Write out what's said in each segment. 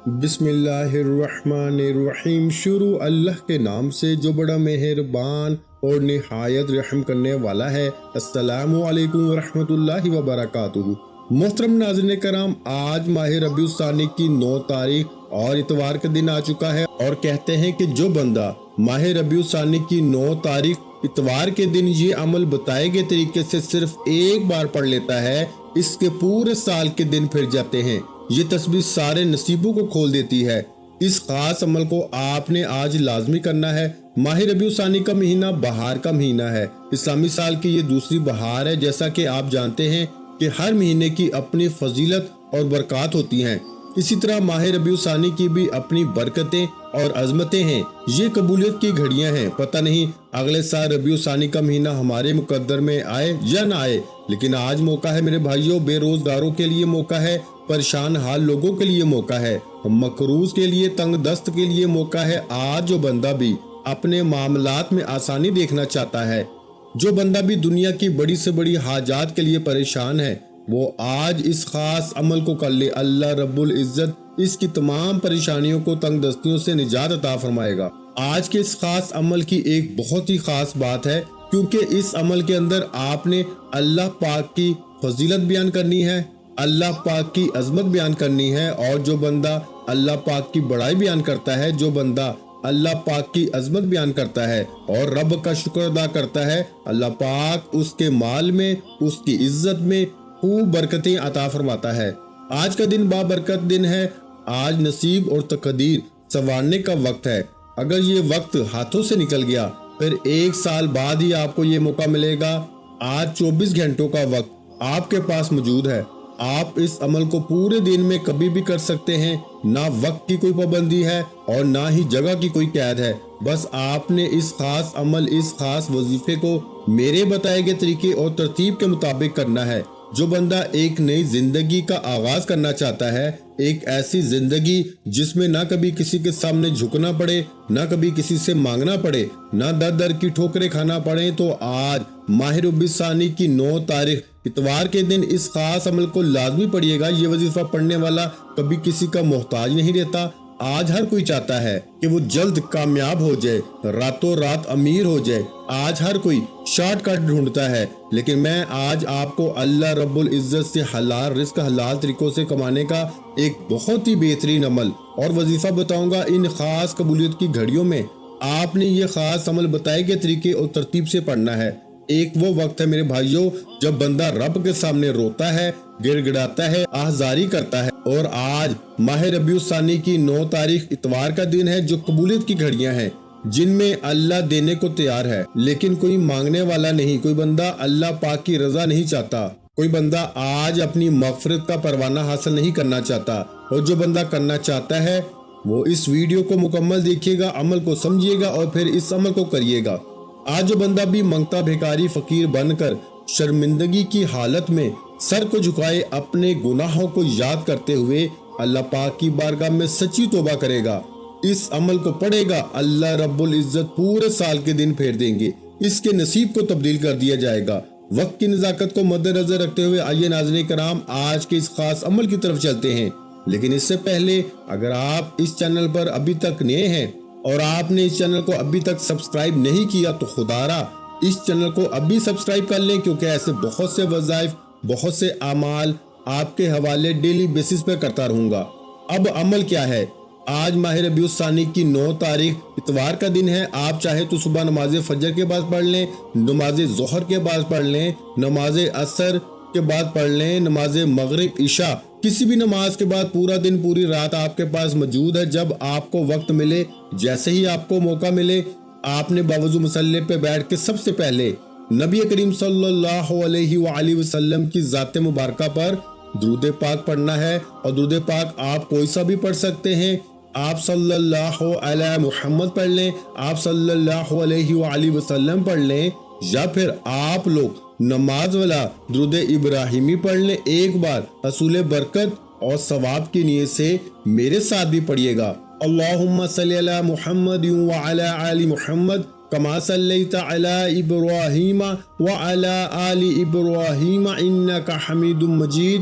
بسم اللہ الرحمن الرحیم۔ شروع اللہ کے نام سے جو بڑا مہربان اور نہایت رحم کرنے والا ہے۔ السلام علیکم ورحمۃ اللہ وبرکاتہ۔ محترم ناظرین کرام، آج ماہ ربیع الثانی کی 9 تاریخ اور اتوار کا دن آ چکا ہے، اور کہتے ہیں کہ جو بندہ ماہ ربیع الثانی کی 9 تاریخ اتوار کے دن یہ عمل بتائے گئے طریقے سے صرف ایک بار پڑھ لیتا ہے، اس کے پورے سال کے دن پھر جاتے ہیں۔ یہ تسبیح سارے نصیبوں کو کھول دیتی ہے۔ اس خاص عمل کو آپ نے آج لازمی کرنا ہے۔ ماہ ربیع الثانی کا مہینہ بہار کا مہینہ ہے۔ اسلامی سال کی یہ دوسری بہار ہے۔ جیسا کہ آپ جانتے ہیں کہ ہر مہینے کی اپنی فضیلت اور برکات ہوتی ہیں، اسی طرح ماہ ربیع الثانی کی بھی اپنی برکتیں اور عظمتیں ہیں۔ یہ قبولیت کی گھڑیاں ہیں۔ پتہ نہیں اگلے سال ربیع الثانی کا مہینہ ہمارے مقدر میں آئے یا نہ آئے، لیکن آج موقع ہے میرے بھائیوں، بے روزگاروں کے لیے موقع ہے، پریشان حال لوگوں کے لیے موقع ہے، مقروض کے لیے، تنگ دست کے لیے موقع ہے۔ آج جو بندہ بھی اپنے معاملات میں آسانی دیکھنا چاہتا ہے، جو بندہ بھی دنیا کی بڑی سے بڑی حاجات کے لیے پریشان ہے، وہ آج اس خاص عمل کو کر لے۔ اللہ رب العزت اس کی تمام پریشانیوں کو، تنگ دستیوں سے نجات عطا فرمائے گا۔ آج کے اس خاص عمل کی ایک بہت ہی خاص بات ہے، کیونکہ اس عمل کے اندر آپ نے اللہ پاک کی فضیلت بیان کرنی ہے، اللہ پاک کی عظمت بیان کرنی ہے، اور جو بندہ اللہ پاک کی بڑائی بیان کرتا ہے، جو بندہ اللہ پاک کی عظمت بیان کرتا ہے اور رب کا شکر ادا کرتا ہے، اللہ پاک اس کے مال میں، اس کی عزت میں خوب برکتیں عطا فرماتا ہے۔ آج کا دن بابرکت دن ہے۔ آج نصیب اور تقدیر سنوارنے کا وقت ہے۔ اگر یہ وقت ہاتھوں سے نکل گیا، پھر 1 سال بعد ہی آپ کو یہ موقع ملے گا۔ آج 24 گھنٹوں کا وقت آپ کے پاس موجود ہے۔ آپ اس عمل کو پورے دن میں کبھی بھی کر سکتے ہیں۔ نہ وقت کی کوئی پابندی ہے اور نہ ہی جگہ کی کوئی قید ہے۔ بس آپ نے اس خاص عمل، اس خاص وظیفے کو میرے بتائے گئے طریقے اور ترتیب کے مطابق کرنا ہے۔ جو بندہ ایک نئی زندگی کا آغاز کرنا چاہتا ہے، ایک ایسی زندگی جس میں نہ کبھی کسی کے سامنے جھکنا پڑے، نہ کبھی کسی سے مانگنا پڑے، نہ در در کی ٹھوکریں کھانا پڑے، تو آج ماہ ربیع الثانی کی 9 تاریخ اتوار کے دن اس خاص عمل کو لازمی پڑھیے گا۔ یہ وظیفہ پڑھنے والا کبھی کسی کا محتاج نہیں رہتا۔ آج ہر کوئی چاہتا ہے کہ وہ جلد کامیاب ہو جائے، راتوں رات امیر ہو جائے۔ آج ہر کوئی شارٹ کٹ ڈھونڈتا ہے، لیکن میں آج آپ کو اللہ رب العزت سے حلال رزق، حلال طریقوں سے کمانے کا ایک بہت ہی بہترین عمل اور وظیفہ بتاؤں گا۔ ان خاص قبولیت کی گھڑیوں میں آپ نے یہ خاص عمل بتائے گئے طریقے اور ترتیب سے پڑھنا ہے۔ ایک وہ وقت ہے میرے بھائیوں جب بندہ رب کے سامنے روتا ہے، گڑ گڑاتا ہے، آہذاری کرتا ہے، اور آج ماہ ربیع الثانی کی 9 تاریخ اتوار کا دن ہے، جو قبولیت کی گھڑیاں ہیں، جن میں اللہ دینے کو تیار ہے، لیکن کوئی مانگنے والا نہیں۔ کوئی بندہ اللہ پاک کی رضا نہیں چاہتا، کوئی بندہ آج اپنی مغفرت کا پروانہ حاصل نہیں کرنا چاہتا، اور جو بندہ کرنا چاہتا ہے وہ اس ویڈیو کو مکمل دیکھیے گا، عمل کو سمجھیے گا اور پھر اس عمل کو کریے گا۔ آج جو بندہ بھی منگتا بھیکاری فقیر بن کر شرمندگی کی حالت میں سر کو جھکائے، اپنے گناہوں کو یاد کرتے ہوئے اللہ پاک کی بارگاہ میں سچی توبہ کرے گا، اس عمل کو پڑھے گا، اللہ رب العزت پورے سال کے دن پھیر دیں گے، اس کے نصیب کو تبدیل کر دیا جائے گا۔ وقت کی نزاکت کو مد نظر رکھتے ہوئے آئیے ناظرین کرام آج کے اس خاص عمل کی طرف چلتے ہیں، لیکن اس سے پہلے اگر آپ اس چینل پر ابھی تک نئے ہیں اور آپ نے اس چینل کو ابھی تک سبسکرائب نہیں کیا، تو خدارا اس چینل کو ابھی سبسکرائب کر لیں، کیونکہ ایسے بہت سے وظائف، بہت سے اعمال آپ کے حوالے ڈیلی بیسس پہ کرتا رہوں گا۔ اب عمل کیا ہے؟ آج ماہ ربیع الثانی کی 9 تاریخ اتوار کا دن ہے۔ آپ چاہے تو صبح نماز فجر کے بعد پڑھ لیں، نماز ظہر کے بعد پڑھ لیں، نماز عصر کے بعد پڑھ لیں، نماز مغرب عشاء، کسی بھی نماز کے بعد پورا دن، پوری رات آپ کے پاس موجود ہے۔ جب آپ کو وقت ملے، جیسے ہی آپ کو موقع ملے، آپ نے باوضو مصلی پہ بیٹھ کے سب سے پہلے نبی کریم صلی اللہ علیہ وآلہ وسلم کی ذات مبارکہ پر درود پاک پڑھنا ہے، اور درود پاک آپ کوئی سا بھی پڑھ سکتے ہیں۔ آپ صلی اللہ علیہ محمد پڑھ لیں، آپ صلی اللہ علیہ وآلہ وسلم پڑھ لیں، یا پھر آپ لوگ نماز والا درود ابراہیمی پڑھ لیں ایک بار، حصول برکت اور ثواب کی نیت سے میرے ساتھ بھی پڑھیے گا۔ اللہم صلی علی محمد وعلی آل محمد کما صلیت علی ابراہیم وعلی آل ابراہیم انک حمید مجید۔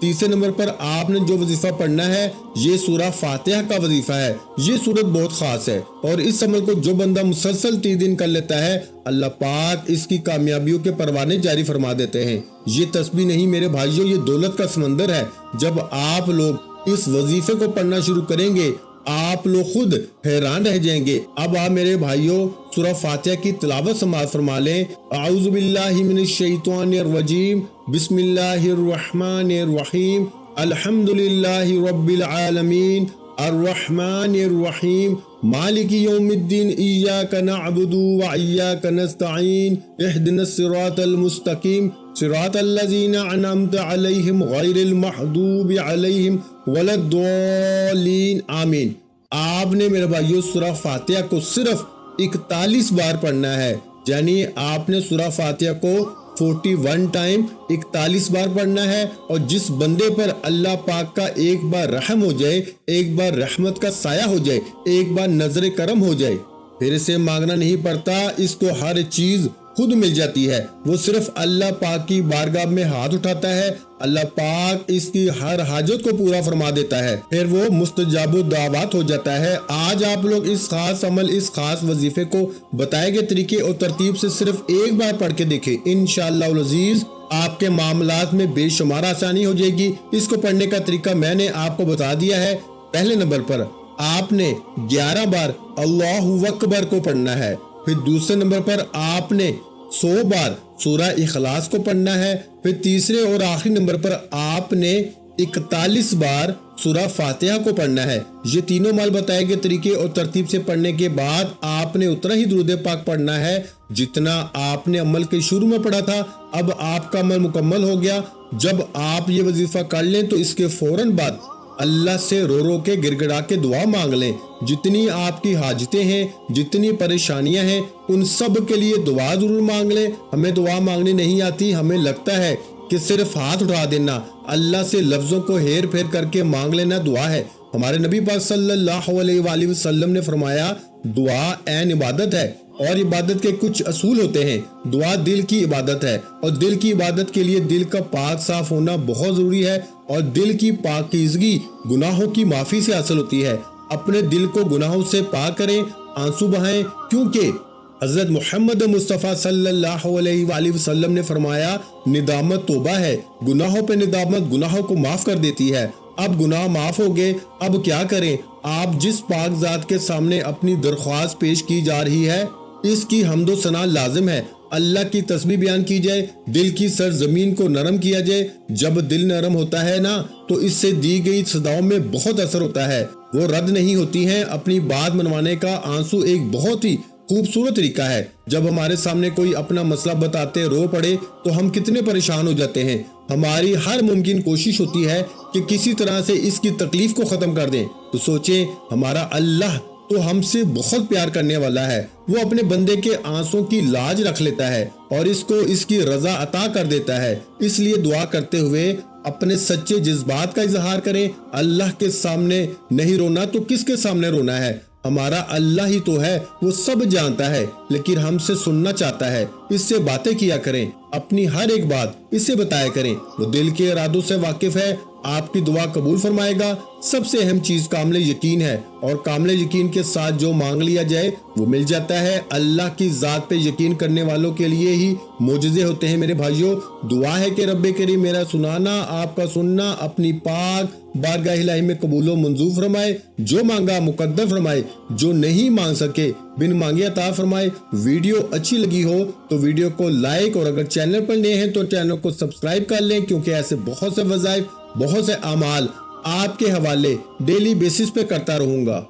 تیسرے نمبر پر آپ نے جو وظیفہ پڑھنا ہے یہ سورہ فاتحہ کا وظیفہ ہے۔ یہ سورت بہت خاص ہے اور اس عمل کو جو بندہ مسلسل 30 دن کر لیتا ہے اللہ پاک اس کی کامیابیوں کے پروانے جاری فرما دیتے ہیں۔ یہ تسبیح نہیں میرے بھائیوں، یہ دولت کا سمندر ہے۔ جب آپ لوگ اس وظیفے کو پڑھنا شروع کریں گے آپ لوگ خود حیران رہ جائیں گے۔ اب آپ میرے بھائیوں سورہ فاتحہ کی تلاوت سماعت فرما لیں۔ اعوذ باللہ من الشیطان الرجیم، بسم اللہ الرحمن الرحیم، الحمدللہ رب العالمین، الرحمن الرحیم، مالک یوم الدین، ایاک نعبد و ایاک نستعین، اہدنا الصراط المستقیم، صراط الذین انعمت علیہم غیر المغضوب علیہم ولا الضالین، آمین۔ آپ نے میرے بھائیو سورہ فاتحہ کو صرف 41 بار پڑھنا ہے، یعنی آپ نے سورہ فاتحہ کو 41 ٹائم 41 بار پڑھنا ہے، اور جس بندے پر اللہ پاک کا ایک بار رحم ہو جائے، ایک بار رحمت کا سایہ ہو جائے، ایک بار نظر کرم ہو جائے، پھر اسے مانگنا نہیں پڑتا، اس کو ہر چیز خود مل جاتی ہے۔ وہ صرف اللہ پاک کی بارگاہ میں ہاتھ اٹھاتا ہے، اللہ پاک اس کی ہر حاجت کو پورا فرما دیتا ہے، پھر وہ مستجاب الدعوات ہو جاتا ہے۔ آج آپ لوگ اس خاص عمل، اس خاص وظیفے کو بتائے گئے طریقے اور ترتیب سے صرف ایک بار پڑھ کے دیکھیں، انشاءاللہ العزیز آپ کے معاملات میں بے شمار آسانی ہو جائے گی۔ اس کو پڑھنے کا طریقہ میں نے آپ کو بتا دیا ہے۔ پہلے نمبر پر آپ نے 11 بار اللہ اکبر کو پڑھنا ہے، پھر دوسرے نمبر پر آپ نے 100 بار سورہ اخلاص کو پڑھنا ہے، پھر تیسرے اور آخری نمبر پر آپ نے 41 بار سورہ فاتحہ کو پڑھنا ہے۔ یہ تینوں مال بتائے گئے طریقے اور ترتیب سے پڑھنے کے بعد آپ نے اتنا ہی درود پاک پڑھنا ہے جتنا آپ نے عمل کے شروع میں پڑھا تھا۔ اب آپ کا عمل مکمل ہو گیا۔ جب آپ یہ وظیفہ کر لیں تو اس کے فوراً بعد اللہ سے رو رو کے گڑ گڑا کے دعا مانگ لیں۔ جتنی آپ کی حاجتیں ہیں، جتنی پریشانیاں ہیں، ان سب کے لیے دعا ضرور مانگ لیں۔ ہمیں دعا مانگنی نہیں آتی، ہمیں لگتا ہے کہ صرف ہاتھ اٹھا دینا، اللہ سے لفظوں کو ہیر پھیر کر کے مانگ لینا دعا ہے۔ ہمارے نبی پاک صلی اللہ علیہ وآلہ وسلم نے فرمایا دعا عین عبادت ہے، اور عبادت کے کچھ اصول ہوتے ہیں۔ دعا دل کی عبادت ہے، اور دل کی عبادت کے لیے دل کا پاک صاف ہونا بہت ضروری ہے، اور دل کی پاکیزگی گناہوں کی معافی سے حاصل ہوتی ہے۔ اپنے دل کو گناہوں سے پاک کریں، آنسو بہائیں، کیونکہ حضرت محمد مصطفیٰ صلی اللہ علیہ وآلہ وسلم نے فرمایا ندامت توبہ ہے، گناہوں پہ ندامت گناہوں کو معاف کر دیتی ہے۔ اب گناہ معاف ہو گئے، اب کیا کریں؟ آپ جس پاک ذات کے سامنے اپنی درخواست پیش کی جا رہی ہے اس کی حمد و ثنا لازم ہے، اللہ کی تسبیح بیان کی جائے، دل کی سرزمین کو نرم کیا جائے۔ جب دل نرم ہوتا ہے نا تو اس سے دی گئی صداؤں میں بہت اثر ہوتا ہے، وہ رد نہیں ہوتی ہیں۔ اپنی بات منوانے کا آنسو ایک بہت ہی خوبصورت طریقہ ہے۔ جب ہمارے سامنے کوئی اپنا مسئلہ بتاتے رو پڑے تو ہم کتنے پریشان ہو جاتے ہیں۔ ہماری ہر ممکن کوشش ہوتی ہے کہ کسی طرح سے اس کی تکلیف کو ختم کر دیں، تو سوچیں ہمارا اللہ تو ہم سے بہت پیار کرنے والا ہے، وہ اپنے بندے کے آنسوں کی لاج رکھ لیتا ہے اور اس کو اس کی رضا عطا کر دیتا ہے۔ اس لیے دعا کرتے ہوئے اپنے سچے جذبات کا اظہار کریں۔ اللہ کے سامنے نہیں رونا تو کس کے سامنے رونا ہے؟ ہمارا اللہ ہی تو ہے، وہ سب جانتا ہے، لیکن ہم سے سننا چاہتا ہے۔ اس سے باتیں کیا کریں، اپنی ہر ایک بات اس سے بتایا کریں، وہ دل کے ارادوں سے واقف ہے، آپ کی دعا قبول فرمائے گا۔ سب سے اہم چیز کامل یقین ہے، اور کامل یقین کے ساتھ جو مانگ لیا جائے وہ مل جاتا ہے۔ اللہ کی ذات پہ یقین کرنے والوں کے لیے ہی معجزے ہوتے ہیں میرے بھائیوں۔ دعا ہے کہ رب کریم میرا سنانا، آپ کا سننا اپنی پاک بارگاہ الہی میں قبول و منظور فرمائے، جو مانگا مقدر فرمائے، جو نہیں مانگ سکے بن مانگے عطا فرمائے۔ ویڈیو اچھی لگی ہو تو ویڈیو کو لائک، اور اگر چینل پر نئے ہیں تو چینل کو سبسکرائب کر لیں، کیونکہ ایسے بہت سے وظائف، بہت سے اعمال آپ کے حوالے ڈیلی بیسس پہ کرتا رہوں گا۔